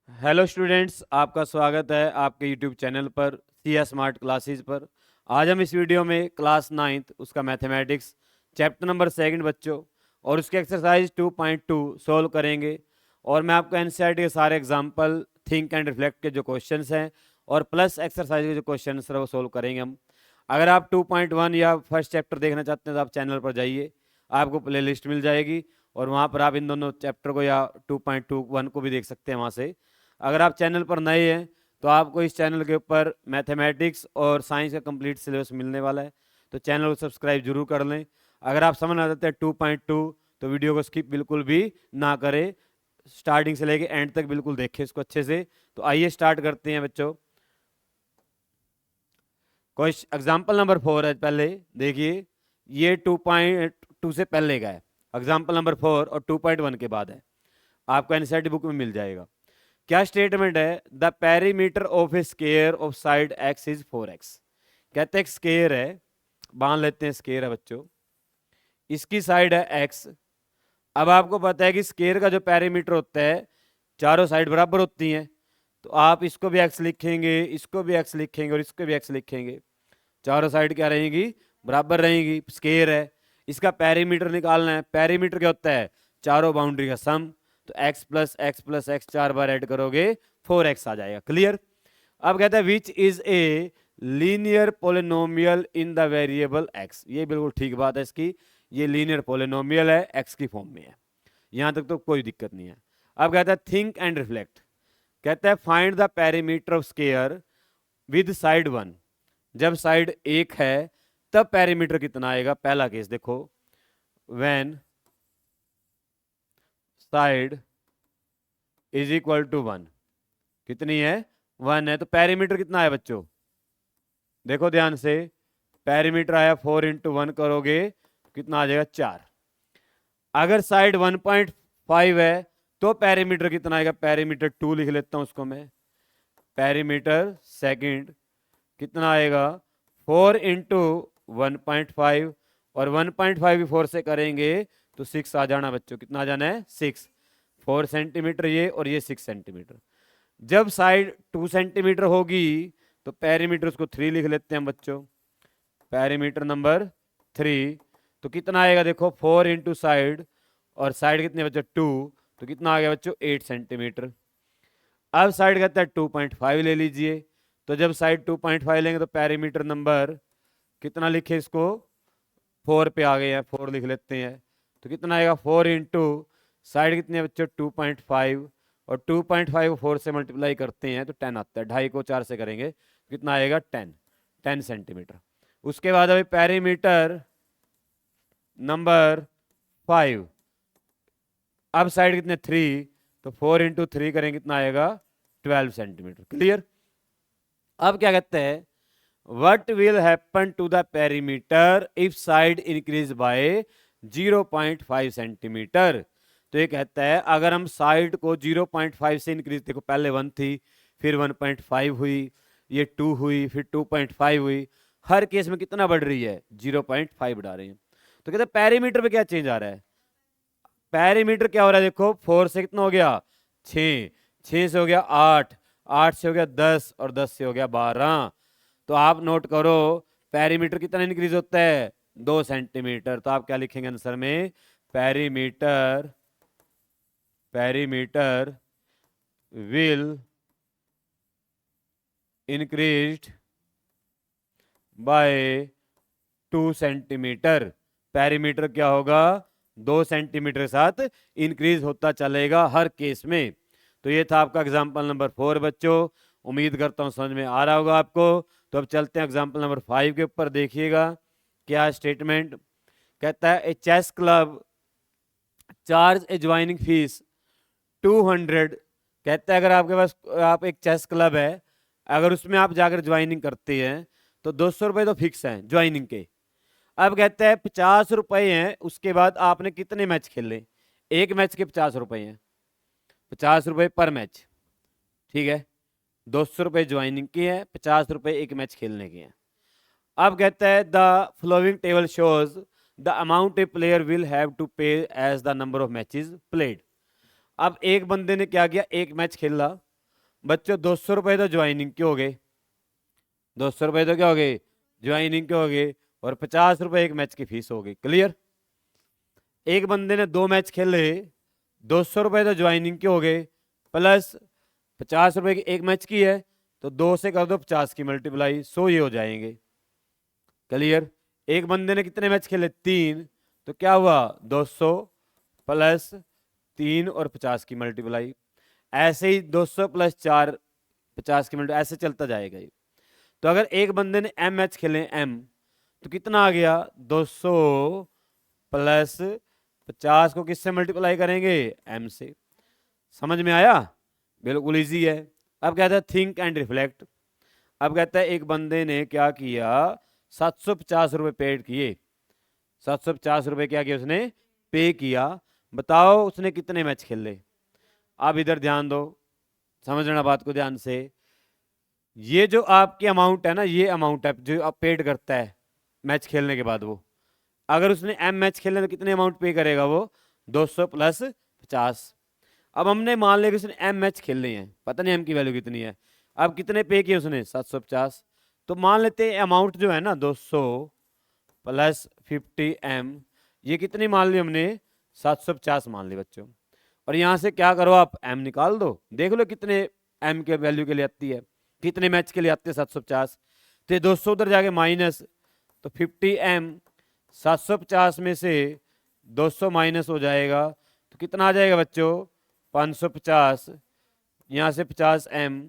Hello students, आपका स्वागत है आपके यूट्यूब चैनल पर सी स्मार्ट क्लासेस पर। आज हम इस वीडियो में क्लास 9th उसका मैथमेटिक्स चैप्टर नंबर 2 बच्चों और उसके एक्सरसाइज 2.2 सॉल्व करेंगे। और मैं आपको एनसीईआरटी के सारे एग्जांपल, थिंक एंड रिफ्लेक्ट के जो क्वेश्चंस हैं और प्लस एक्सरसाइज के जो क्वेश्चंस हैं वो सॉल्व करेंगे हम। अगर आप 2.1 या फर्स्ट चैप्टर देखना चाहते हैं तो आप चैनल पर जाइए, आपको प्ले लिस्ट मिल जाएगी और वहाँ पर आप इन दोनों चैप्टर को या 2.21 को भी देख सकते हैं वहाँ से। अगर आप चैनल पर नए हैं तो आपको इस चैनल के ऊपर मैथमेटिक्स और साइंस का कंप्लीट सिलेबस मिलने वाला है, तो चैनल को सब्सक्राइब जरूर कर लें। अगर आप समझ आ जाते हैं 2.2 तो वीडियो को स्किप बिल्कुल भी ना करें, स्टार्टिंग से लेके एंड तक बिल्कुल देखें इसको अच्छे से। तो आइए स्टार्ट करते हैं बच्चों। क्वेश्चन एग्जाम्पल नंबर 4 है, पहले देखिए, ये 2.2 से पहले का है। एग्जाम्पल नंबर 4 और 2.1 के बाद है, आपको एनसीईआरटी बुक में मिल जाएगा। क्या स्टेटमेंट है? The perimeter of A square of side x is 4x। कहते हैं स्केयर है, मान लेते हैं स्केयर है बच्चों, इसकी साइड है x। अब आपको पता है कि स्केयर का जो पेरीमीटर होता है चारों साइड बराबर होती हैं, तो आप इसको भी x लिखेंगे, इसको भी x लिखेंगे और इसको भी x लिखेंगे। चारों साइड क्या रहेंगी? बराबर रहेंगी। स्केयर है, इसका पेरीमीटर निकालना है। पेरीमीटर क्या होता है? चारों बाउंड्री का सम। तो x plus x plus x 4 बार ऐड करोगे 4x आ जाएगा। क्लियर? अब कहता है which is a linear polynomial in the variable x। ये बिल्कुल ठीक बात है इसकी, ये लीनियर पोलिनोमियल है, x की फॉर्म में है, यहां तक तो कोई दिक्कत नहीं है। अब कहता है थिंक एंड रिफ्लेक्ट। कहता है find the perimeter of square with side 1। जब साइड 1 है तब पेरीमीटर कितना आएगा? पहला केस देखो, when side is equal to 1। कितनी है? 1 है, तो पेरीमीटर कितना है बच्चों? देखो ध्यान से, पेरीमीटर आया 4 इंटू 1 करोगे कितना आ जाएगा? 4। अगर साइड 1.5 है तो पेरीमीटर कितना आएगा? पेरीमीटर 2 लिख लेता हूं उसको मैं। पेरीमीटर सेकंड कितना आएगा? 4 इंटू 1.5, और 1.5 भी 4 से करेंगे तो 6 आ जाना बच्चों। कितना आ जाना है? 6। 4 सेंटीमीटर ये और ये 6 सेंटीमीटर। जब साइड 2 सेंटीमीटर होगी तो पेरीमीटर उसको 3 लिख लेते हैं बच्चों। पेरीमीटर नंबर 3 तो कितना आएगा? देखो 4 इंटू साइड, और साइड कितने बच्चों? 2, तो कितना आ गया बच्चों? 8 सेंटीमीटर। अब साइड कहता है 2.5 ले लीजिए, तो जब साइड 2.5 लेंगे तो पेरीमीटर नंबर कितना लिखे इसको? 4 पे आ गए हैं, 4 लिख लेते हैं। तो कितना आएगा? 4 इंटू साइड कितने है बच्चों? 2.5, और 2.5 को 4 से मल्टीप्लाई करते हैं तो 10 आता है। 2.5 को 4 से करेंगे कितना आएगा? 10 सेंटीमीटर। उसके बाद अभी पेरीमीटर नंबर 5, अब साइड कितने? 3, तो 4 इंटू 3 करेंगे कितना आएगा? 12 सेंटीमीटर। क्लियर? अब क्या कहते हैं, what will happen to the perimeter if side increase by 0.5 centimetre. तो ये कहता है अगर हम साइड को 0.5 से इंक्रीज, देखो पहले 1 थी, फिर 1.5 हुई, ये 2 हुई, फिर 2.5 हुई, हर केस में कितना बढ़ रही है? 0.5 बढ़ा रही है। तो कहते हैं पेरीमीटर पे क्या चेंज आ रहा है? पेरीमीटर क्या हो रहा है? देखो 4 से कितना हो गया? 6, 6 से हो गया 8, 8 से हो गया 10, और 10 से हो गया 12। तो आप नोट करो पेरीमीटर कितना इंक्रीज होता है? 2 सेंटीमीटर। तो आप क्या लिखेंगे आंसर में? Perimeter perimeter will increase by 2 centimetre. Perimeter क्या होगा? 2 सेंटीमीटर के साथ इंक्रीज होता चलेगा हर केस में। तो ये था आपका एग्जाम्पल नंबर 4 बच्चों। उम्मीद करता हूं समझ में आ रहा होगा आपको। तो अब चलते हैं एग्जाम्पल नंबर 5 के ऊपर। देखिएगा क्या स्टेटमेंट कहता है, a chess club charge a joining fee 200। कहता है अगर आपके पास आप एक चेस क्लब है, अगर उसमें आप जाकर ज्वाइनिंग करते हैं तो 200 रुपए तो फिक्स हैं ज्वाइनिंग के। अब कहता है 50 रुपए हैं, उसके बाद आपने कितने मैच खेले? एक मैच के 50 रुपए हैं, 50 रुपए पर मैच। ठीक है, 200 रुपए ज्वाइनिंग की है, 50 रुपए एक मैच खेलने के हैं। अब कहता है the following table shows the amount a player will have to pay as the number of matches played. अब एक बंदे ने क्या किया? एक मैच खेला, बच्चों 200 रुपये तो ज्वाइनिंग के हो गए, 200 रुपये तो क्या हो गए, ज्वाइनिंग के हो गए, और 50 रुपये एक मैच की फीस हो गई। क्लियर। एक बंदे ने 2 मैच खेले, 200 रुपये तो ज्वाइनिंग के हो गए, प्लस 50 रुपये की एक मैच की है, तो 2 से कर दो 50 की मल्टीप्लाई, 100 ये हो जाएंगे। क्लियर। एक बंदे ने कितने मैच खेले, 3, तो क्या हुआ 200 प्लस 3 और 50 की मल्टीप्लाई, ऐसे ही 200 प्लस 4 50 की मल्टीप्लाई, ऐसे चलता जाएगा ये। तो अगर एक बंदे ने m मैच खेले m, तो कितना आ गया 200 प्लस 50 को किससे मल्टीप्लाई करेंगे, m से। समझ में आया, बिल्कुल इजी है। अब कहता है थिंक एंड रिफ्लेक्ट। अब कहता है एक बंदे ने क्या किया, 750 रुपये पेड किए, 750 रुपये क्या किया उसने, पे किया। बताओ उसने कितने मैच खेले। आप इधर ध्यान दो, समझना बात को ध्यान से। ये जो आपकी अमाउंट है ना, ये अमाउंट है जो आप पेड करता है मैच खेलने के बाद। वो अगर उसने m मैच खेलने तो कितने अमाउंट पे करेगा वो, 200 प्लस 50। अब हमने मान लिया कि उसने m मैच खेलने हैं, पता नहीं m की वैल्यू कितनी है। अब कितने पे किए उसने, 750। तो मान लेते हैं अमाउंट जो है ना 200 प्लस 50m, ये कितनी मान ली हमने, 750 मान ली बच्चों। और यहाँ से क्या करो आप, m निकाल दो, देख लो कितने m के वैल्यू के लिए आती है, कितने मैच के लिए आते हैं 750। तो 200 उधर जाके माइनस, तो 50m 750 में से 200 माइनस हो जाएगा, तो कितना आ जाएगा बच्चों, 550। यहाँ से 50m,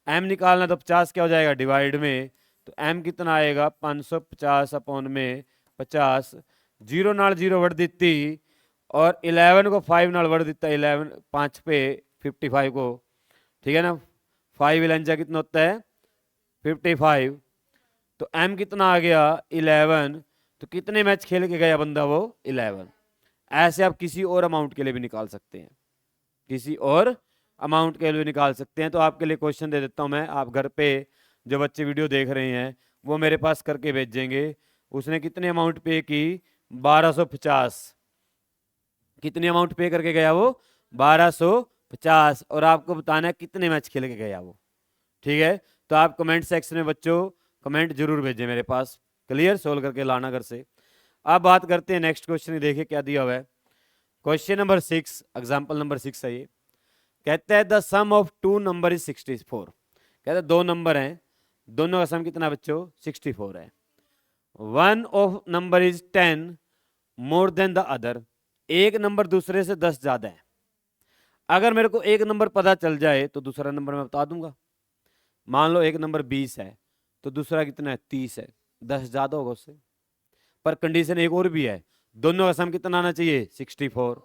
m निकालना तो 50 क्या हो जाएगा डिवाइड में, तो m कितना आएगा 550 अपॉन में 50, 0 नाल 0 वड़ देती, और 11 को 5 नाल वड़ देता, 11 5 पे 55 को, ठीक है ना। 5 11 जा कितना होता है 55। तो m कितना आ गया 11, तो कितने मैच खेल के गया बंदा वो, 11। ऐसे आप किसी और अमाउंट के लिए भी निकाल सकते हैं, किसी और अमाउंट के लिए निकाल सकते हैं। तो आपके लिए क्वेश्चन दे देता हूं मैं, आप घर पे जो बच्चे वीडियो देख रहे हैं वो मेरे पास करके भेजेंगे। उसने कितने अमाउंट पे की, 1250। कितनी अमाउंट पे करके गया वो, 1250, और आपको बताना है कितने मैच खेल के गया वो। ठीक है, तो आप कमेंट सेक्शन में बच्चों कमेंट जरूर भेजें मेरे पास। क्लियर, सोल्व करके लाना घर से। अब बात करते हैं नेक्स्ट क्वेश्चन, देखिए क्या दिया हुआ है। क्वेश्चन नंबर 6, एग्जाम्पल नंबर 6 है ये। कहता है the sum of 2 number is 64। कहता है 2 नंबर हैं, दोनों का सम कितना बच्चों, 64 है। One of number is 10 more than the other. एक नंबर दूसरे से 10 ज्यादा है। अगर मेरे को एक नंबर पता चल जाए तो दूसरा नंबर मैं बता दूंगा। मान लो एक नंबर 20 है, तो दूसरा कितना है, 30 है, 10 ज्यादा होगा उससे। पर कंडीशन एक और भी है, दोनों का सम कितना आना चाहिए, 64।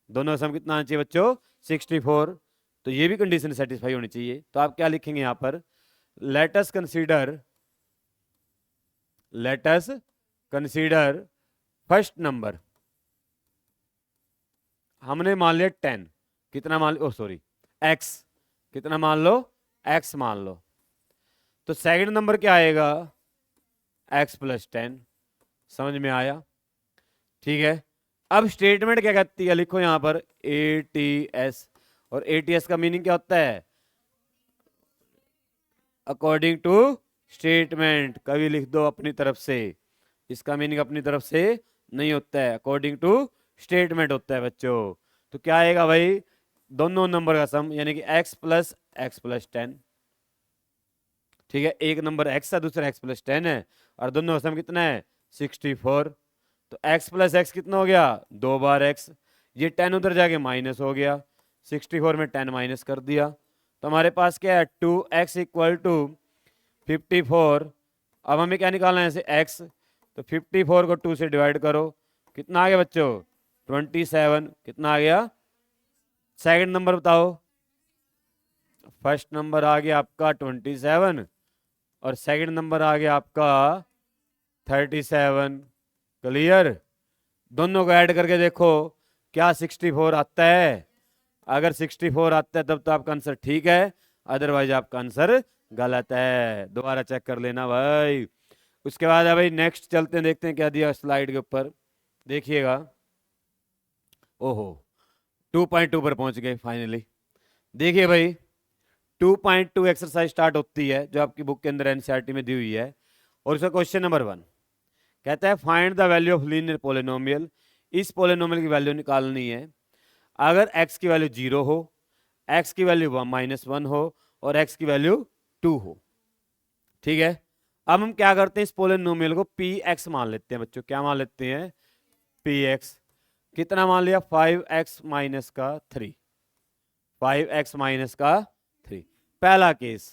दोनों का सम कितना आना चाहिए बच्चों, 64। तो ये भी कंडीशन सेटिस्फाई होनी चाहिए। तो आप क्या लिखेंगे यहां पर, late us consider first number. हमने मान लिया 10, कितना मान लो, सॉरी x, कितना मान लो, x मान लो। तो सेकंड नंबर क्या आएगा, x प्लस 10। समझ में आया, ठीक है। अब स्टेटमेंट क्या कहती है, लिखो यहां पर ATS। और ATS का मीनिंग क्या होता है, अकॉर्डिंग टू स्टेटमेंट। कभी लिख दो अपनी तरफ से, इसका मीनिंग अपनी तरफ से नहीं होता है, अकॉर्डिंग टू स्टेटमेंट होता है बच्चों। तो क्या आएगा भाई, दोनों नंबर का सम, यानी कि x प्लस 10। ठीक है, एक नंबर x है, दूसरा x प्लस 10 है, और दोनों का सम कितना है, 64। तो x प्लस x कितना हो गया, 2 बार x। ये 10 उधर जाके माइनस हो गया, 64 में 10 माइनस कर दिया। तो हमारे पास क्या है, 2x इक्वल टू 54। अब हमें क्या निकालना है ऐसे x, तो 54 को 2 से डिवाइड करो, कितना आ गया बच्चों, 27। कितना आ गया, सेकंड नंबर बताओ। फर्स्ट नंबर आ गया आपका 27, और सेकंड नंबर आ गया आपका 37। क्लियर। दोनों को ऐड करके देखो क्या 64 आता है। अगर 64 आता है तब तो आपका आंसर ठीक है, अदरवाइज आपका आंसर गलत है। दोबारा चेक कर लेना भाई। उसके बाद है भाई नेक्स्ट चलते हैं, देखते हैं क्या दिया स्लाइड के ऊपर, देखिएगा। ओहो 2.2 पर पहुंच गए फाइनली। देखिए भाई 2.2 एक्सरसाइज स्टार्ट होती है जो आपकी बुक के अंदर एनसीईआरटी में दी हुई है, और उसका क्वेश्चन नंबर 1 कहता है find the value of linear polynomial. इस पोलिनोमियल की वैल्यू निकालनी है अगर x की वैल्यू 0 हो, x की वैल्यू -1 हो और x की वैल्यू 2 हो। ठीक है, अब हम क्या करते हैं, इस पोलिनोमियल को px मान लेते हैं बच्चों। क्या मान लेते हैं? px। कितना मान लिया? 5x माइनस का 3। 5x माइनस का 3 पहला केस।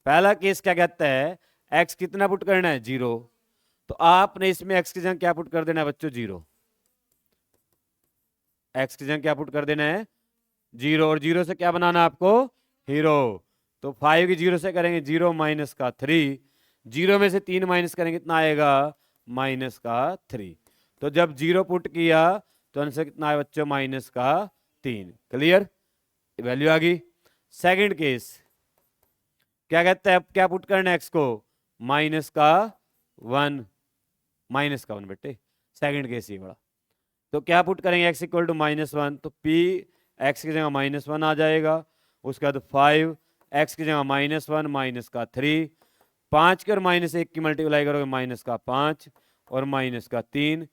पहला केस क्या कहता है, x कितना पुट करना है? 0। तो आपने इसमें x की जगह क्या पुट कर देना है बच्चों? 0। x की जगह क्या पुट कर देना है? 0। और 0 से क्या बनाना है आपको? हीरो। तो 5 की 0 से करेंगे 0 माइनस का 3। 0 में से 3 माइनस करेंगे कितना आएगा? माइनस का 3। तो जब 0 पुट किया तो आंसर कितना है बच्चों? माइनस का 3। क्लियर? वैल्यू आ गई। सेकंड केस क्या कहता है, अब क्या पुट करना है x को? माइनस का 1। माइनस का 1 बेटे, सेकंड केस ये बड़ा। तो क्या पुट करेंगे? x equal to -1। तो p x की जगह -1 आ जाएगा। उसके बाद 5 x की जगह -1 माइनस का 3। 5 के और -1 की मल्टीप्लाई करोगे माइनस का 5 और माइनस का 3।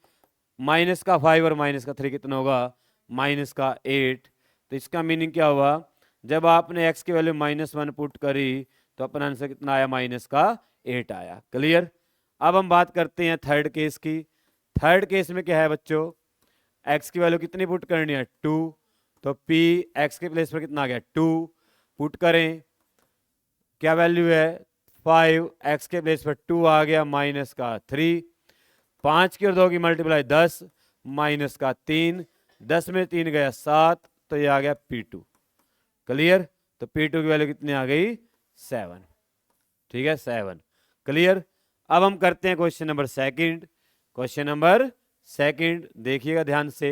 माइनस का 5 और माइनस का 3 कितना होगा? माइनस का 8। तो इसका मीनिंग क्या हुआ? जब आपने x की वैल्यू -1 पुट करी तो अपना आंसर कितना आया? माइनस का 8 आया। क्लियर? अब हम बात करते हैं थर्ड केस की। थर्ड केस में क्या है बच्चों, x की वैल्यू कितनी पुट करनी है? 2। तो p x के प्लेस पर कितना आ गया? 2 पुट करें। क्या वैल्यू है? 5 x के प्लेस पर 2 आ गया माइनस का 3। 5 की और 2 की मल्टीप्लाई 10 माइनस का 3। 10 में 3 गया 7, तो ये आ गया p2। क्लियर? तो p2 की वैल्यू कितनी आ गई? 7। ठीक है, 7। क्लियर? अब हम करते हैं question number second. Question number second देखिएगा ध्यान से।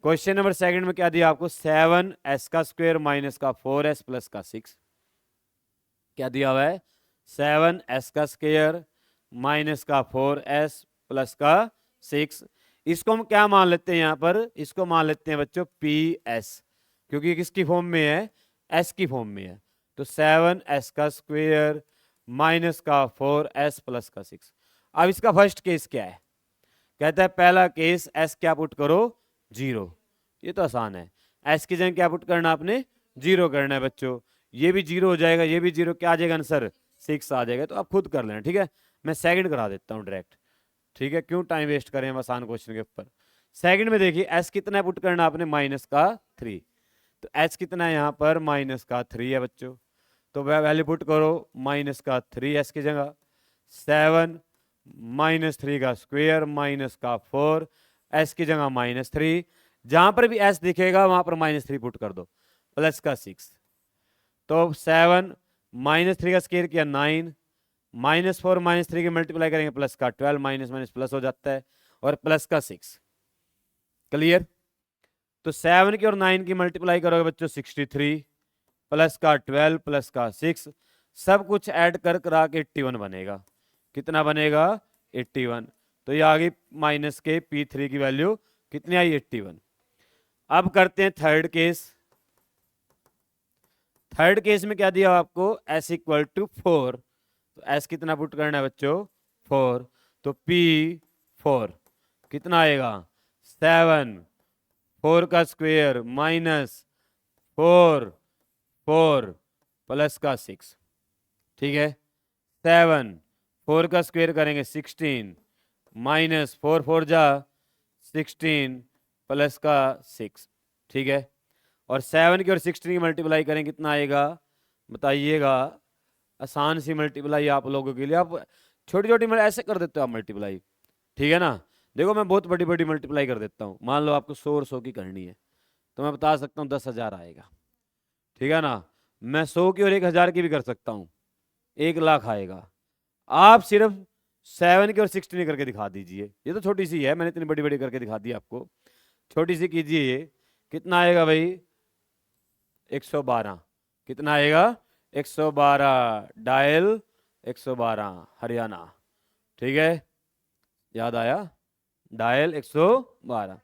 क्वेश्चन नंबर सेकंड में क्या दिया आपको? 7s का स्क्वायर माइनस का 4s प्लस का 6। क्या दिया हुआ है? 7s का स्क्वायर माइनस का 4s प्लस का 6। इसको हम क्या मान लेते हैं यहाँ पर? इसको मान लेते हैं बच्चों ps, क्योंकि ये किसकी फॉर्म में है? s की फॉर्म में है। तो 7s का स्क्वायर माइनस का 4s प्लस का 6। अब इसका फर्स्ट केस क्या है? कहता है पहला केस s क्या पुट करो? 0। ये तो आसान है। s की जगह क्या पुट करना आपने? 0 करना है बच्चों। ये भी 0 हो जाएगा, ये भी 0। क्या आ जाएगा आंसर? 6 आ जाएगा। तो आप खुद कर लेना। ठीक है, मैं सेकंड करा देता हूँ डायरेक्ट। ठीक है, क्यों टाइम वेस्ट करें हम आसान क्वेश्चन के ऊपर। सेकंड में देखिए s कितना पुट करना आपने? माइनस का 3। तो h कितना है यहाँ पर? माइनस का 3 है बच्चों। तो वह वैल्यू पुट करो माइनस का 3s की जगह। 7 माइनस 3 का स्क्वायर माइनस का 4 s की जगह -3। जहां पर भी s दिखेगा वहां पर -3 पुट कर दो, प्लस का 6। तो 7 -3 का स्क्वायर किया 9, -4 -3 की मल्टीप्लाई करेंगे प्लस का 12, माइनस माइनस प्लस हो जाता है, और प्लस का 6। क्लियर? तो 7 की और 9 की मल्टीप्लाई करोगे बच्चों 63, प्लस का 12 प्लस का 6, सब कुछ ऐड कर करा के 81 बनेगा। कितना बनेगा? 81। तो ये आ गई माइनस के p3 की वैल्यू कितनी आई? 81। अब करते हैं थर्ड केस। थर्ड केस में क्या दिया आपको? s equal to 4। तो s कितना पुट करना है बच्चों? 4। तो p4 कितना आएगा? 7 4 का स्क्वायर माइनस 4 4 प्लस का 6। ठीक है, 7 4 का स्क्वायर करेंगे 16 माइनस 4 4 जा 16 प्लस का 6। ठीक है, और 7 की और 16 की मल्टीप्लाई करें कितना आएगा? बताइएगा। आसान सी मल्टीप्लाई आप लोगों के लिए। आप छोटी छोटी ऐसे कर देते हो आप मल्टीप्लाई। ठीक है ना? देखो मैं बहुत बड़ी बड़ी मल्टीप्लाई कर देता हूँ। मान लो आपको 100 और 100 की करनी है तो मैं बता सकता हूँ 10,000 आएगा। ठीक है ना? मैं 100 की और 1,000 की भी कर सकता हूँ, 1,00,000 आएगा। आप सिर्फ 7 की और 16 करके दिखा दीजिए। ये तो छोटी सी है, मैंने इतनी बड़ी बड़ी करके दिखा दी आपको। छोटी सी कीजिए ये। कितना आएगा भाई? 112। कितना आएगा? 112 डायल 112 हरियाणा। ठीक है, याद आया? डायल 112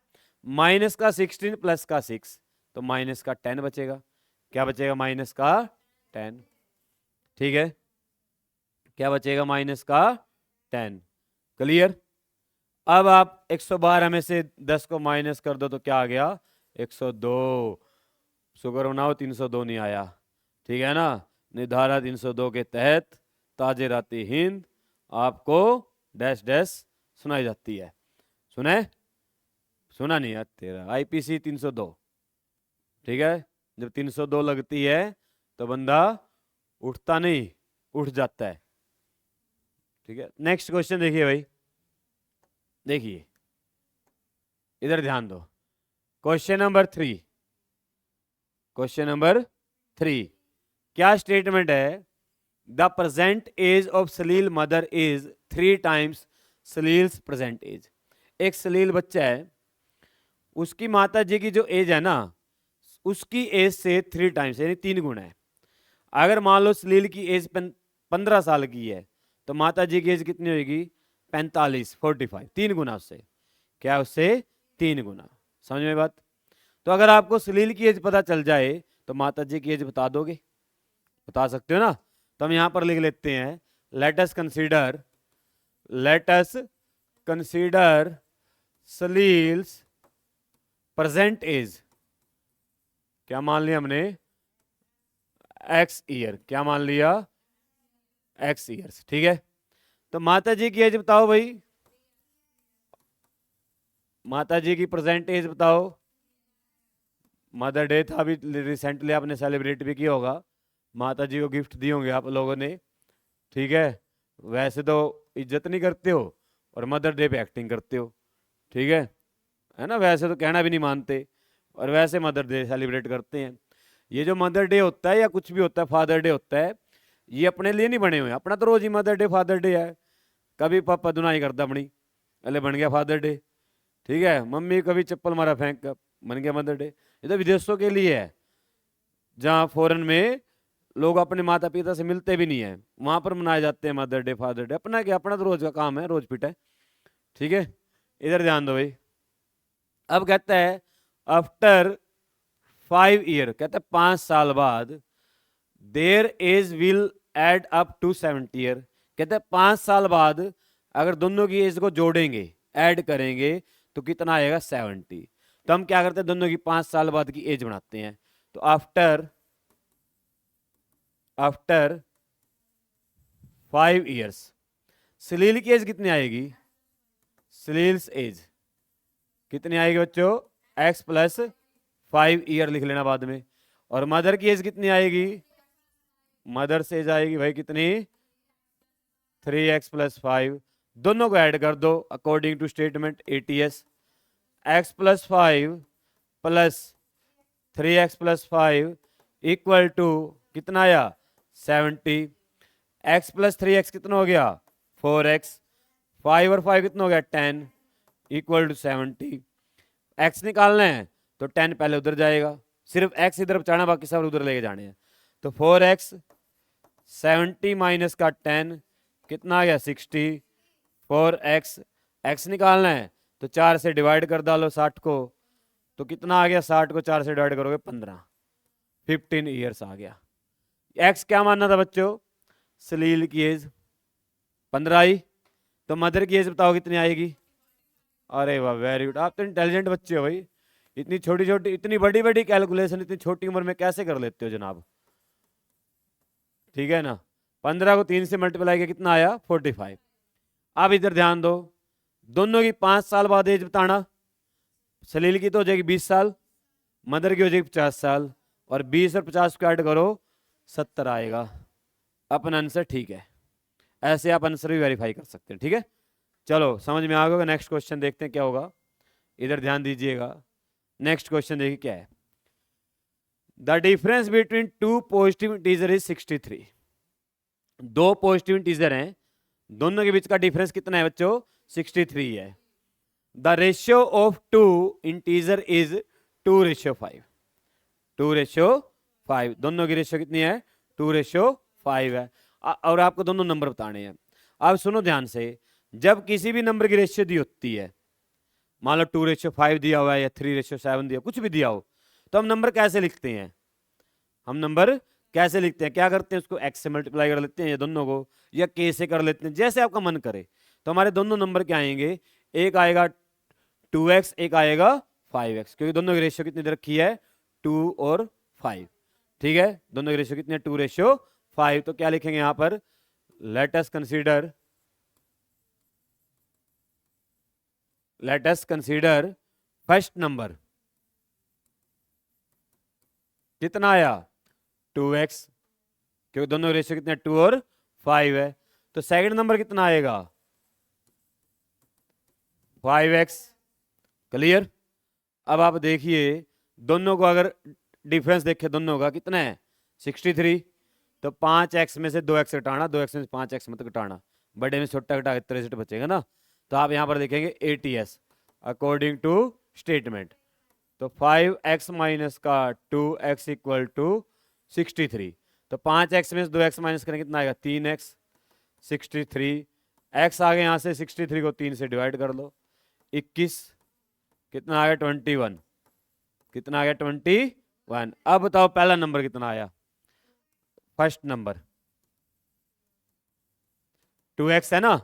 माइनस का 16 प्लस का 6, तो माइनस का 10 बचेगा। क्या बचेगा? माइनस का 10, ठीक है। क्या बचेगा? माइनस का 10। क्लियर? अब आप 112 में से 10 को माइनस कर दो तो क्या आ गया? 102। शुक्र मनाओ 302 नहीं आया, ठीक है ना। निधारा 302 के तहत ताजे राती हिंद आपको डैश डैश सुनाई जाती है। सुने? सुना नहीं है तेरा? आईपीसी 302, ठीक है। जब 302 लगती है तो बंदा उठता नहीं, उठ जाता है, ठीक है। नेक्स्ट क्वेश्चन देखिए भाई, देखिए इधर ध्यान दो। क्वेश्चन नंबर 3, क्वेश्चन नंबर 3 क्या स्टेटमेंट है? The present age of Salil mother is 3 times Salil's present age. एक सलील बच्चा है, उसकी माता जी की जो एज है ना, उसकी एज से 3 टाइम्स यानी 3 गुना है। अगर मान लो सलील की एज 15 साल की है तो माता जी की एज कितनी होगी? 45, 45, 3 गुना उससे। क्या उससे? 3 गुना। समझ में बात? तो अगर आपको सलील की एज पता चल जाए तो माता जी की एज बता दोगे? बता सकते हो ना। तो हम यहां पर लिख लेते हैं, let us consider Salil's present age. क्या मान लिया हमने? X year. क्या मान लिया? एक्स ईयर्स, ठीक है। तो माता जी की एज बताओ भाई, माता जी की प्रेजेंट एज बताओ। मदर डे था अभी रिसेंटली, आपने सेलिब्रेट भी किया होगा, माता जी को गिफ्ट दिए होंगे आप लोगों ने, ठीक है। वैसे तो इज्जत नहीं करते हो और मदर डे पे एक्टिंग करते हो, ठीक है ना। वैसे तो कहना भी नहीं मानते और वैसे मदर डे सेलिब्रेट करते हैं। ये जो मदर डे होता है या कुछ भी होता है, फादर डे होता है, ये अपने लिए नहीं बने हुए हैं। अपना तो रोज ही मदर डे फादर डे है। कभी पापा दुनाई करता अपनी, अले बन गया फादर डे, ठीक है। मम्मी कभी चप्पल मारा फेंक, बन गया मदर डे। ये तो विदेशों के लिए है, जहाँ फॉरेन में लोग अपने माता पिता से मिलते भी नहीं है, वहां पर मनाए जाते हैं मदर डे फादर डे। अपना क्या, अपना तो रोज का काम है, रोज पिटा है, ठीक है। इधर ध्यान दो भाई। अब कहता है आफ्टर 5 ईयर, कहता है 5 साल बाद their age will add up to 70 year. कहते हैं 5 साल बाद अगर दोनों की एज को जोड़ेंगे, ऐड करेंगे तो कितना आएगा? 70। तो हम क्या करते हैं, दोनों की 5 साल बाद की एज बनाते हैं। तो आफ्टर 5 ईयर्स सलील की एज कितनी आएगी? सलील्स एज कितनी आएगी बच्चों? x प्लस 5 ईयर लिख लेना बाद में। और मदर की एज कितनी आएगी? मदर से एज आएगी भाई कितनी? 3x plus 5। दोनों को ऐड कर दो according to statement ATS। x plus 5 plus 3x plus 5 equal to कितना आया? 70। x प्लस 3x कितना हो गया? 4x। 5 और 5 कितना हो गया? 10 इक्वल टू 70। x निकालना है तो 10 पहले उधर जाएगा, सिर्फ x इधर बचाना, बाकी सब उधर लेके जाने हैं। तो 4x 70 माइनस का 10 कितना आ गया? 60। 4x, x निकालना है तो 4 से डिवाइड कर डालो 60 को, तो कितना आ गया? 60 को 4 से डिवाइड करोगे 15, 15 ईयर्स आ गया। x क्या मानना था बच्चों? सलील की एज 15 आई। तो मदर की एज बताओ कितनी आएगी? अरे वाह, वेरी गुड, आप तो इंटेलिजेंट बच्चे हो भाई। इतनी छोटी छोटी, इतनी बड़ी बड़ी कैलकुलेशन इतनी छोटी उम्र में कैसे कर लेते हो जनाब, ठीक है ना। 15 को 3 से मल्टीप्लाई किया, कितना आया? 45। अब इधर ध्यान दो, दोनों की 5 साल बाद एज बताना। सलील की तो हो जाएगी 20 साल, मदर की हो जाएगी 50 साल, और 20 और 50 को ऐड करो 70 आएगा। अपन आंसर ठीक है। ऐसे आप आंसर भी वेरीफाई कर सकते हैं, ठीक है। चलो समझ में आ गया। नेक्स्ट क्वेश्चन देखते हैं क्या होगा, इधर ध्यान दीजिएगा। नेक्स्ट क्वेश्चन देखिए क्या है। The difference between 2 positive integer is 63। 2 positive integer हैं, दोनों के बीच का डिफरेंस कितना है बच्चों? 63 है। The ratio of 2 integer is 2:5। 2:5, दोनों की रेशियो कितनी है? 2:5 है। और आपको दोनों नंबर बताने हैं। अब सुनो ध्यान से, जब किसी भी नंबर की रेशियो दी होती है, मान लो 2:5 दिया हुआ है या 3:7 दिया, कुछ भी दिया हो, तो हम नंबर कैसे लिखते हैं? हम नंबर कैसे लिखते हैं, क्या करते हैं, उसको x से मल्टीप्लाई कर लेते हैं ये दोनों को, या k से कर लेते हैं, जैसे आपका मन करे। तो हमारे दोनों नंबर क्या आएंगे, एक आएगा 2x, एक आएगा 5x, क्योंकि दोनों की रेशियो कितनी दे रखी है, 2 और 5। ठीक है, दोनों की रेशियो कितनी है, 2:5। तो क्या लिखेंगे यहां पर, late us consider first number कितना आया, 2x, क्योंकि दोनों रेशियो कितने 2 और 5 है। तो सेकंड नंबर कितना आएगा, 5x। क्लियर। अब आप देखिए दोनों को अगर डिफरेंस देखें, दोनों का कितना है 63। तो 5x में से 2x घटाना, 2x में से 5x मत घटाना, बड़े में छोटा घटा के 63 बचेगा ना। तो आप यहां पर देखेंगे ATS अकॉर्डिंग टू स्टेटमेंट। तो 5x माइनस का 2x इक्वल टू 63। तो 5x में से 2x माइनस करेंगे कितना आएगा, 3x। 63 x आ गया, यहां से 63 को 3 से डिवाइड कर लो, 21, कितना आ गया 21, कितना आ गया 21। अब बताओ पहला नंबर कितना आया, फर्स्ट नंबर 2x है ना,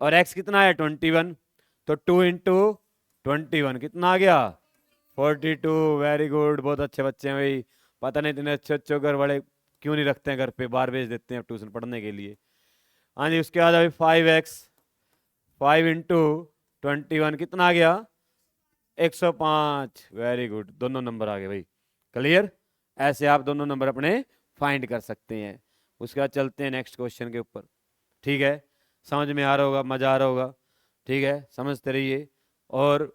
और x कितना आया 21। तो 2 इंटू 21 कितना आ गया 42। वेरी गुड, बहुत अच्छे बच्चे हैं भाई। पता नहीं इतने अच्छे अच्छे घर वाले क्यों नहीं रखते हैं घर पे, बाहर भेज देते हैं ट्यूशन पढ़ने के लिए। हाँ जी, उसके बाद अभी 5x, 5 इंटू 21 कितना आ गया 105। वेरी गुड, दोनों नंबर आ गए भाई। क्लियर। ऐसे आप दोनों नंबर अपने फाइंड कर सकते हैं। उसके बाद चलते हैं नेक्स्ट क्वेश्चन के ऊपर। ठीक है, समझ में आ रहा होगा, मजा आ रहा होगा। ठीक है, समझते रहिए और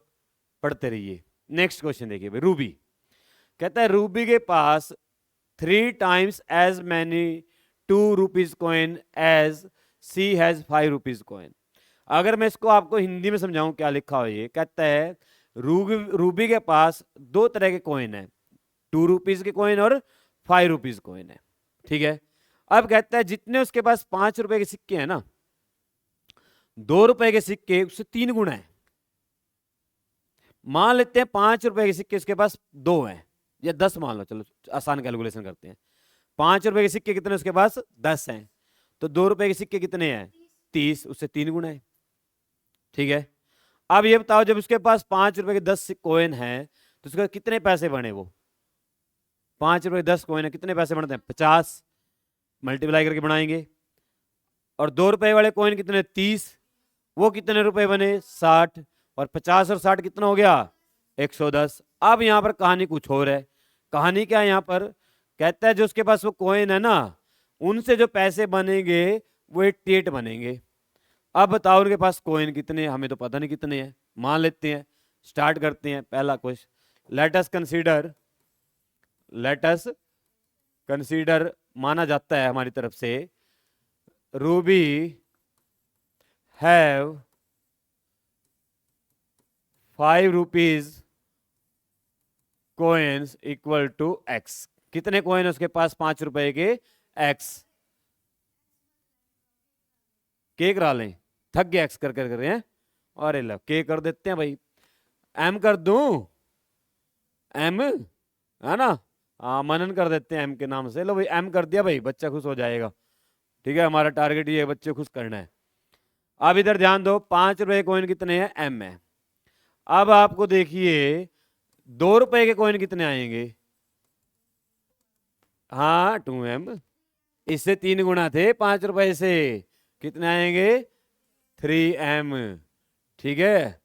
पढ़ते रहिए। नेक्स्ट क्वेश्चन देखिए भाई, रूबी कहता है रूबी के पास 3 times as many 2 rupees coin as she has 5 rupees coin. अगर मैं इसको आपको हिंदी में समझाऊं क्या लिखा हो, ये कहता है रूबी के पास 2 तरह के कॉइन है, 2 रुपीज के कॉइन और 5 रुपीज कॉइन है। ठीक है, अब कहता है जितने उसके पास 5 रुपए के सिक्के हैं ना, 2 रुपए के सिक्के उससे 3 गुना है। मान लेते हैं 5 रुपए के सिक्के उसके पास 2 हैं या 10 मान लो, चलो आसान कैलकुलेशन करते हैं। 5 रुपए के सिक्के कितने उसके पास 10 हैं, तो 2 रुपए के सिक्के कितने हैं 30, उससे 3 गुना है। ठीक है, अब ये बताओ जब उसके पास 5 रुपए के 10 कॉइन है तो उसके कितने पैसे बने, वो 5 रुपए 10 कॉइन है, कितने पैसे बनते हैं 50, मल्टीप्लाई करके बनाएंगे। और 2 रुपए वाले कॉइन कितने 30, वो कितने रुपए बने 60, और 50 और 60 कितना हो गया 110। अब यहां पर कहानी कुछ और है। कहानी क्या है यहां पर, कहता है जो उसके पास वो कॉइन है ना, उनसे जो पैसे बनेंगे वो 88 बनेंगे। अब बताओ उनके पास कॉइन कितने, हमें तो पता नहीं कितने हैं, मान लेते हैं, स्टार्ट करते हैं। पहला क्वेश्चन, लेट अस कंसीडर माना जाता है हमारी तरफ से, Ruby have 5 rupees coins equal to x। कितने कॉइन उसके पास 5 रुपए के, x। के करा लें, थक गया x कर कर रहे हैं, अरे लो के कर देते हैं भाई, m कर दूं, m है ना, हाँ मनन कर देते हैं m के नाम से। लो भाई m कर दिया भाई, बच्चा खुश हो जाएगा। ठीक है, हमारा टारगेट ये है बच्चे खुश करना है। अब इधर ध्यान दो, 5 रुपए कॉइन कितने हैं m है। अब आपको देखिए 2 रुपए के कॉइन कितने आएंगे, हाँ 2m, इससे 3 गुना थे 5 रुपए से, कितने आएंगे 3m। ठीक है,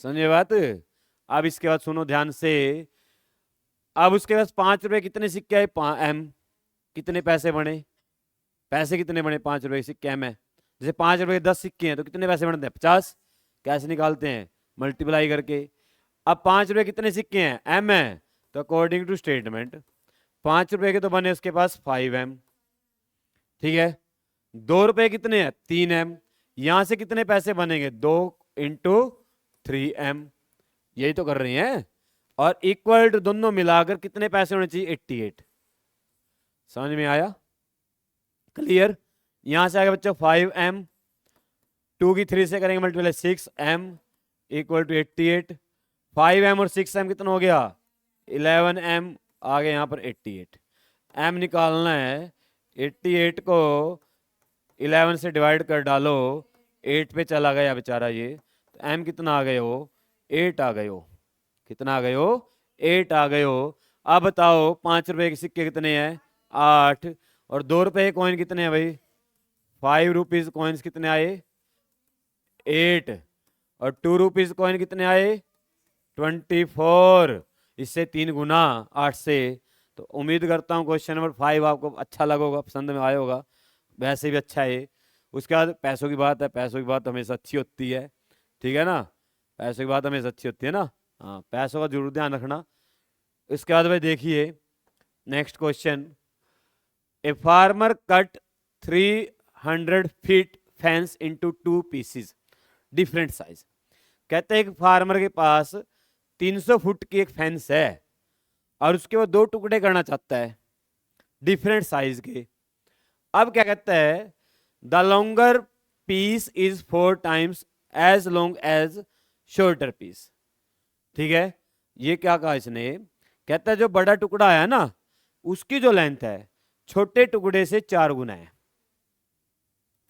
समझे बात। अब इसके बाद सुनो ध्यान से, अब उसके पास 5 रुपए कितने सिक्के आए m, कितने पैसे बने, पैसे कितने बने 5 रुपए के सिक्के m है। जैसे 5 रुपए के 10 सिक्के हैं तो कितने पैसे बनते हैं 50, कैसे निकालते हैं मल्टीप्लाई करके। अब 5 रुपए कितने सिक्के हैं m है, तो अकॉर्डिंग टू स्टेटमेंट 5 रुपए के तो बने उसके पास 5m। ठीक है, 2 रुपए कितने हैं 3m, यहां से कितने पैसे बनेंगे 2 इंटू 3m, यही तो कर रही हैं। और इक्वल टू दोनों मिलाकर कितने पैसे होने चाहिए 88। समझ में आया, क्लियर। यहां से आगे बच्चों 5m, 2 की 3 से करेंगे multiply 6m equal to 88। 5m और 6m कितना हो गया 11m, आ गया यहां पर 88। m निकालना है। 88 को 11 से डिवाइड कर डालो, 8 पे चला गया बेचारा ये, तो m कितना आ गए हो, 8 आ गए हो। कितना आ गए हो, 8 आ गए हो। अब बताओ 5 रुपए के सिक्के कितने हैं, 8। और 2 रुपए के कॉइन कितने हैं भाई, 5 रुपीज कॉइन्स कितने आए, 8। और 2 रुपीज कॉइन कितने आए, 24। इससे 3 गुना 8 से। तो उम्मीद करता हूँ क्वेश्चन नंबर 5 आपको अच्छा लगा होगा, पसंद में आया होगा, वैसे भी अच्छा है। उसके बाद पैसों की बात है, पैसों की बात हमेशा अच्छी होती है, ठीक है ना, पैसों की बात हमेशा अच्छी होती है ना। हाँ, पैसों का जरूर ध्यान रखना। इसके बाद भाई देखिए next question, a farmer cut 300 feet fence into 2 pieces different size. कहते हैं एक फार्मर के पास 300 फुट की एक फेंस है और उसके वो 2 टुकड़े करना चाहता है डिफरेंट साइज के। अब क्या कहता है, the longer piece is 4 times as long as shorter piece. ठीक है, ये क्या कहा इसने, कहता है जो बड़ा टुकड़ा है ना उसकी जो लेंथ है छोटे टुकड़े से 4 गुना है,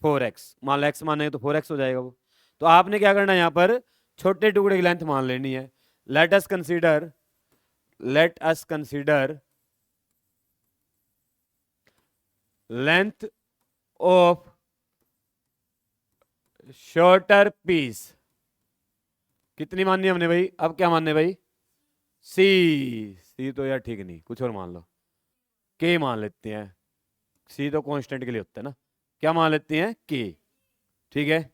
4x। मान लो x माने तो 4x हो जाएगा वो। तो आपने क्या करना है, यहां पर छोटे टुकड़े की लेंथ मान लेनी है। Let us consider length of shorter piece कितनी माननी है हमने भाई, अब क्या मानने भाई, सी तो यार ठीक नहीं, कुछ और मान लो, के मान लेते हैं, सी तो कांस्टेंट के लिए होता है ना, क्या मान लेते हैं, के। ठीक है,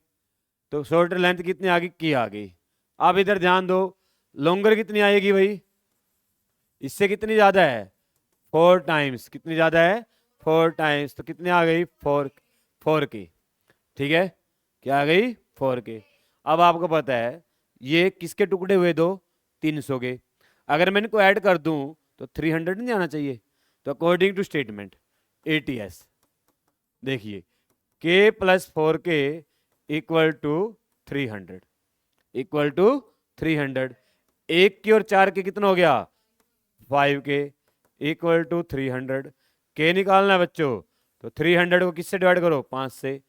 तो शॉर्टर लेंथ कितनी आ गई, की आ गई। अब इधर ध्यान दो, लॉन्गर कितनी आएगी भाई, इससे कितनी ज्यादा है, 4 टाइम्स, कितनी ज्यादा है, 4 टाइम्स, तो कितनी आ गई, 4 की। ठीक है, क्या आ गई, 4 की। अब आपको पता है ये किसके टुकड़े हुए, दो 300 के। अगर मैं इनको ऐड कर दूं तो 300 नहीं आना चाहिए। तो अकॉर्डिंग टू स्टेटमेंट ATS देखिए, k plus 4k equal to 300, equal to 300। 1 की और 4 के कितना हो गया, 5k इक्वल टू 300। k निकालना है बच्चों, तो 300 को किससे डिवाइड करो, 5 से।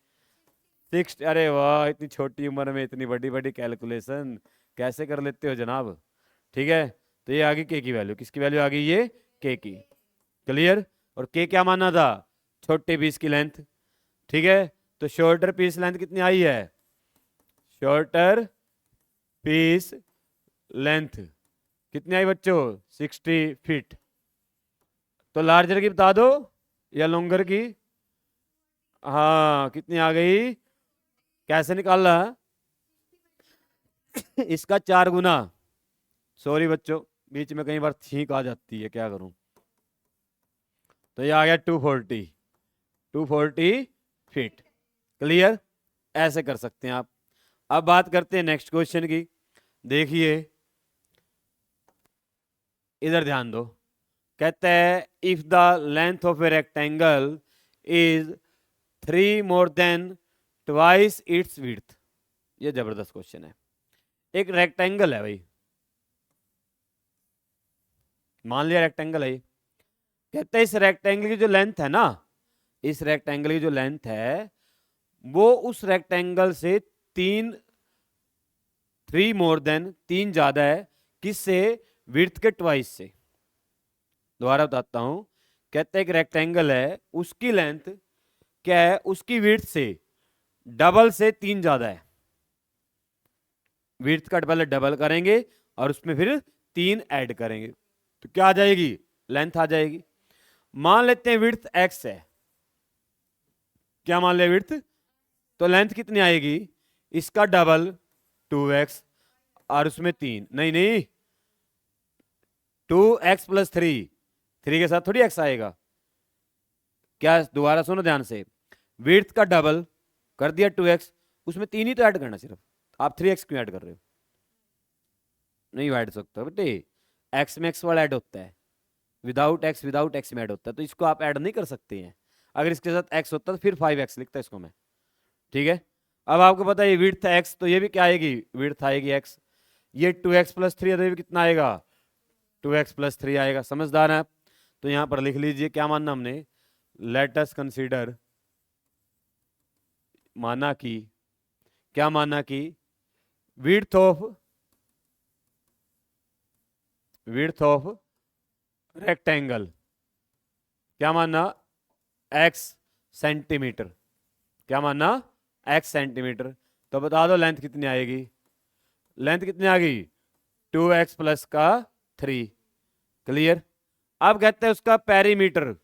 6, अरे वाह, इतनी छोटी उम्र में इतनी बड़ी बड़ी कैलकुलेशन कैसे कर लेते हो जनाब। ठीक है, तो ये आ गई k की वैल्यू, किसकी वैल्यू आ गई, ये k की। क्लियर। और k क्या माना था, छोटे पीस की लेंथ। ठीक है, तो शॉर्टर पीस लेंथ कितनी आई है, शॉर्टर पीस लेंथ कितनी आई बच्चों, 60 फीट। तो लार्जर की बता दो या लॉन्गर की, हाँ कितनी आ गई, कैसे निकाला इसका 4 गुना। सॉरी बच्चों, बीच में कई बार छींक आ जाती है, क्या करूं। तो ये आ गया 240 फीट। क्लियर, ऐसे कर सकते हैं आप। अब बात करते हैं नेक्स्ट क्वेश्चन की। देखिए इधर ध्यान दो, कहते हैं if the length of a rectangle is 3 more than twice its width. ये जबरदस्त क्वेश्चन है। एक रेक्टेंगल है भाई, मान लिया रेक्टेंगल है, कहते हैं इस रेक्टेंगल की जो लेंथ है ना, इस रेक्टेंगल की जो लेंथ है वो उस रेक्टेंगल से 3 मोर देन 3 ज्यादा है, किससे, विड्थ के ट्वाइस से। दोबारा बताता हूं, कहते हैं एक रेक्टेंगल है, उसकी लेंथ क्या है, उसकी विड्थ से डबल से 3 ज्यादा है। विड्थ का पहले डबल करेंगे और उसमें फिर 3 ऐड करेंगे, तो क्या आ जाएगी, लेंथ आ जाएगी। मान लेते हैं विड्थ x है, क्या मान ले विड्थ, तो लेंथ कितनी आएगी, इसका डबल 2x और उसमें 3, नहीं 2x प्लस 3 के साथ थोड़ी x आएगा, क्या, दोबारा सुनो ध्यान से, विड्थ का डबल कर दिया 2x, उसमें 3 ही तो ऐड करना सिर्फ, आप 3x क्यों ऐड कर रहे हो, नहीं ऐड सकते बेटे, x में x वाला ऐड होता है, विदाउट x में ऐड होता है, तो इसको आप ऐड नहीं कर सकते हैं। अगर इसके साथ x होता तो फिर 5x लिखता इसको मैं। ठीक है, अब आपको पता है ये विड्थ है x, तो ये भी क्या आएगी, विड्थ आएगी x। ये 2x प्लस 3 है तो ये भी कितना आएगा, 2x प्लस 3 आएगा। समझदार है आप। तो यहां पर लिख लीजिए क्या मानना हमने, लेट अस कंसीडर, माना कि, क्या माना कि विड्थ ऑफ रेक्टेंगल, क्या मानना, x सेंटीमीटर, क्या मानना, x सेंटीमीटर। तो बता दो लेंथ कितनी आएगी, लेंथ कितनी आ गई, 2x प्लस का 3। क्लियर। अब कहते हैं उसका पेरीमीटर,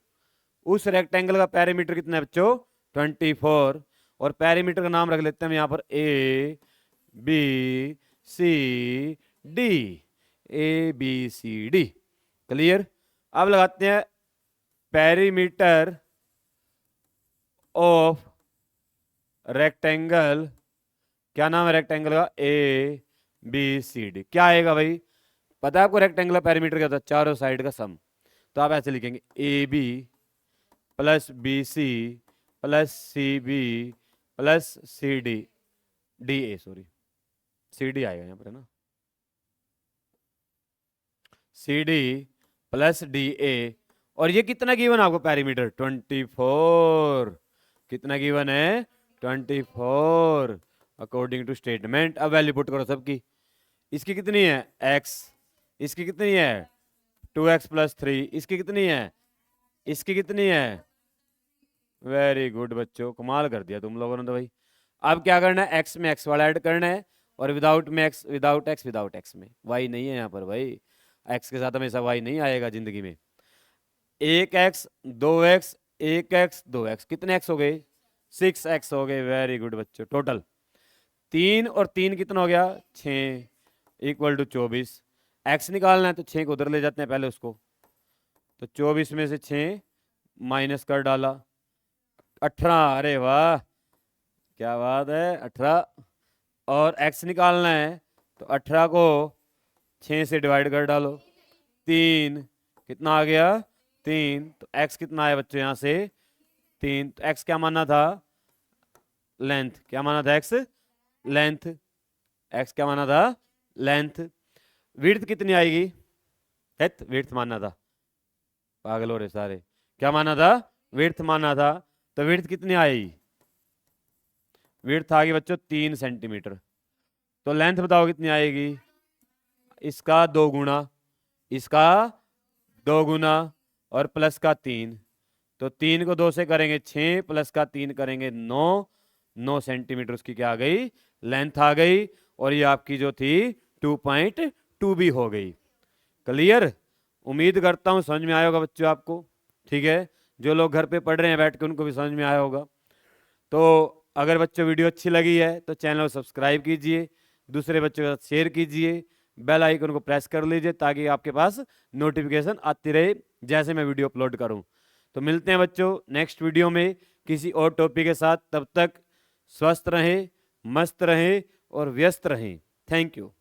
उस रेक्टेंगल का पेरीमीटर कितना है बच्चों, 24। और पेरीमीटर का नाम रख लेते हैं हम यहां पर A B C D, A B C D. Clear. अब लगाते हैं पेरीमीटर ऑफ रेक्टेंगल, क्या नाम है रेक्टेंगल का, ए बी सी डी। क्या आएगा भाई, पता है आपको रेक्टेंगुलर पेरीमीटर क्या होता है, चारों साइड का सम। तो आप ऐसे लिखेंगे A B plus B C plus C B plus C D, D A, sorry C D आएगा यहाँ पर, है ना, C D plus D A. और ये कितना गिवन आपको पेरीमीटर, 24। कितना गिवन है, 24 अकॉर्डिंग टू स्टेटमेंट। अब वैल्यू पुट करो सबकी, इसकी कितनी है x, इसकी कितनी है 2x प्लस 3, इसकी कितनी है, इसकी कितनी है, वेरी गुड बच्चों, कमाल कर दिया तुम लोगों ने तो भाई। अब क्या करना है, x में x वाला ऐड करना है, और विदाउट में x, विदाउट x में y नहीं है यहाँ पर भाई, x के साथ हमेशा y नहीं आएगा जिंदगी में। 1x 2x 1x 2x, कितने x हो गए, 6x हो गए। वेरी गुड बच्चों। टोटल 3 और 3 कितना हो गया, 6 इक्वल टू 24। x निकालना है तो 6 को उधर ले जाते हैं पहले उसको, तो 24 में से 6 माइनस कर डाला, 18। अरे वाह क्या बात है, 18। और x निकालना है तो 18 को 6 से डिवाइड कर डालो, 3 कितना आ गया, 3। तो x कितना आया बच्चों यहाँ से, 3। तो x क्या माना था, लेंथ, क्या माना था x, लेंथ, x क्या माना था, लेंथ। विड्थ कितनी आएगी, विड्थ मानना था, पागल हो रहे सारे, क्या माना था, विड्थ माना था। तो विड्थ कितनी आएगी, विड्थ आ गई बच्चों 3 सेंटीमीटर। तो लेंथ बताओ कितनी आएगी, इसका 2 गुना, इसका 2 गुना, और प्लस का 3। तो 3 को 2 से करेंगे 6, प्लस का 3 करेंगे 9 सेंटीमीटर उसकी क्या आ गई, लेंथ आ गई। और ये आपकी जो थी 2.2 भी हो गई। क्लियर। उम्मीद करता हूं समझ में आया होगा बच्चों आपको, ठीक है। जो लोग घर पे पढ़ रहे हैं बैठ के उनको भी समझ में आया होगा। तो अगर बच्चों वीडियो अच्छी लगी है तो चैनल को सब्सक्राइब कीजिए, दूसरे बच्चों के साथ शेयर कीजिए, बेल आइकन को प्रेस कर लीजिए ताकि आपके पास नोटिफिकेशन आती रहे जैसे मैं वीडियो अपलोड करूं। तो मिलते हैं बच्चों नेक्स्ट वीडियो में किसी और टॉपिक के साथ। तब तक स्वस्थ रहें, मस्त रहें और व्यस्त रहें। Thank you.